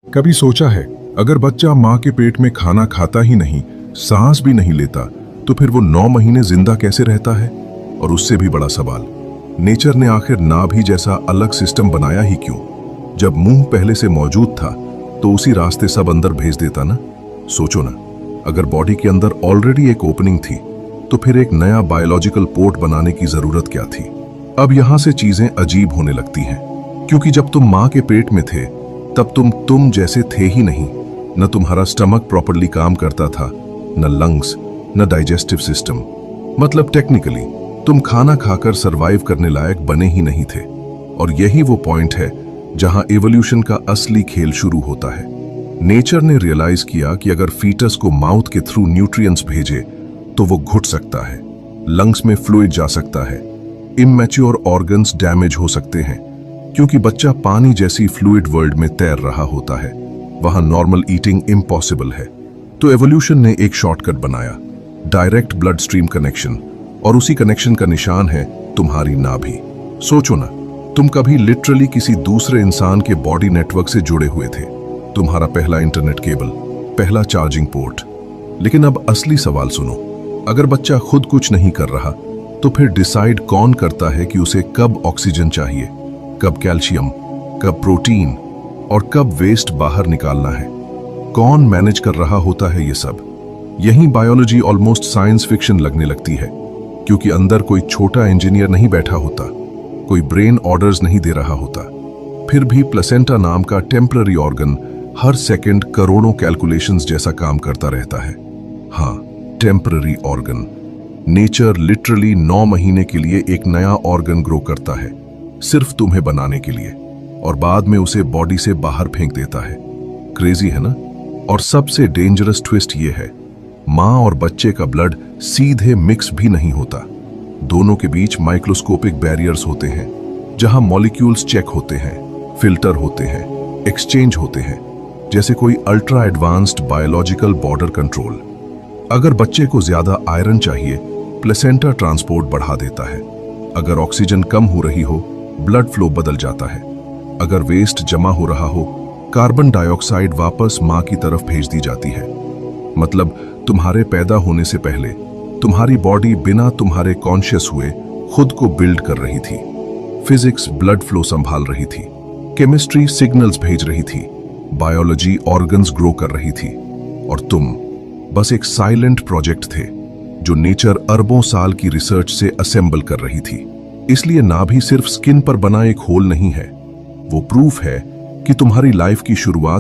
कभी सोचा है, अगर बच्चा माँ के पेट में खाना खाता ही नहीं, सांस भी नहीं लेता, तो फिर वो 9 महीने जिंदा कैसे रहता है? और उससे भी बड़ा सवाल, नेचर ने आखिर नाभि जैसा अलग सिस्टम बनाया ही क्यों? जब मुंह पहले से मौजूद था तो उसी रास्ते सब अंदर भेज देता ना। सोचो ना, अगर बॉडी के अंदर ऑलरेडी एक ओपनिंग थी तो फिर एक नया बायोलॉजिकल पोर्ट बनाने की जरूरत क्या थी? अब यहां से चीजें अजीब होने लगती हैं, क्योंकि जब तुम माँ के पेट में थे तब तुम जैसे थे ही नहीं। न तुम्हारा स्टमक प्रॉपरली काम करता था, न लंग्स, न डाइजेस्टिव सिस्टम। मतलब टेक्निकली तुम खाना खाकर सरवाइव करने लायक बने ही नहीं थे। और यही वो पॉइंट है जहां एवोल्यूशन का असली खेल शुरू होता है। नेचर ने रियलाइज किया कि अगर फीटस को माउथ के थ्रू न्यूट्रिएंट्स भेजे तो वो घुट सकता है, लंग्स में फ्लूइड जा सकता है, इमैच्योर ऑर्गन्स डैमेज हो सकते हैं, क्योंकि बच्चा पानी जैसी फ्लूइड वर्ल्ड में तैर रहा होता है। वहां नॉर्मल ईटिंग इम्पॉसिबल है। तो एवोल्यूशन ने एक शॉर्टकट बनाया, डायरेक्ट ब्लड स्ट्रीम कनेक्शन। और उसी कनेक्शन का निशान है तुम्हारी नाभि। सोचो ना, तुम कभी लिटरली किसी दूसरे इंसान के बॉडी नेटवर्क से जुड़े हुए थे। तुम्हारा पहला इंटरनेट केबल, पहला चार्जिंग पोर्ट। लेकिन अब असली सवाल सुनो, अगर बच्चा खुद कुछ नहीं कर रहा तो फिर डिसाइड कौन करता है कि उसे कब ऑक्सीजन चाहिए, कब कैल्शियम, कब प्रोटीन और कब वेस्ट बाहर निकालना है? कौन मैनेज कर रहा होता है ये सब? यही बायोलॉजी ऑलमोस्ट साइंस फिक्शन लगने लगती है, क्योंकि अंदर कोई छोटा इंजीनियर नहीं बैठा होता, कोई ब्रेन ऑर्डर्स नहीं दे रहा होता। फिर भी प्लेसेंटा नाम का टेम्पररी ऑर्गन हर सेकंड करोड़ों कैलकुलेशंस जैसा काम करता रहता है। हाँ, टेम्पररी ऑर्गन। नेचर लिटरली 9 महीने के लिए एक नया ऑर्गन ग्रो करता है, सिर्फ तुम्हें बनाने के लिए, और बाद में उसे बॉडी से बाहर फेंक देता है। क्रेजी है ना? और सबसे डेंजरस ट्विस्ट ये है, माँ और बच्चे का ब्लड सीधे मिक्स भी नहीं होता। दोनों के बीच माइक्रोस्कोपिक बैरियर्स होते हैं, जहां मॉलिक्यूल्स चेक होते हैं, फिल्टर होते हैं, एक्सचेंज होते हैं, जैसे कोई ultra advanced biological border control. अगर बच्चे को ज्यादा आयरन चाहिए, प्लेसेंटा ट्रांसपोर्ट बढ़ा देता है। अगर ऑक्सीजन कम हो रही हो, ब्लड फ्लो बदल जाता है। अगर वेस्ट जमा हो रहा हो, कार्बन डाइऑक्साइड वापस मां की तरफ भेज दी जाती है। मतलब तुम्हारे पैदा होने से पहले तुम्हारी बॉडी बिना तुम्हारे कॉन्शियस हुए खुद को बिल्ड कर रही थी। फिजिक्स ब्लड फ्लो संभाल रही थी, केमिस्ट्री सिग्नल्स भेज रही थी, बायोलॉजी ऑर्गन्स ग्रो कर रही थी, और तुम बस एक साइलेंट प्रोजेक्ट थे जो नेचर अरबों साल की रिसर्च से असेंबल कर रही थी। इसलिए नाभि सिर्फ स्किन पर बना एक होल नहीं है, वो प्रूफ है कि तुम्हारी लाइफ की शुरुआत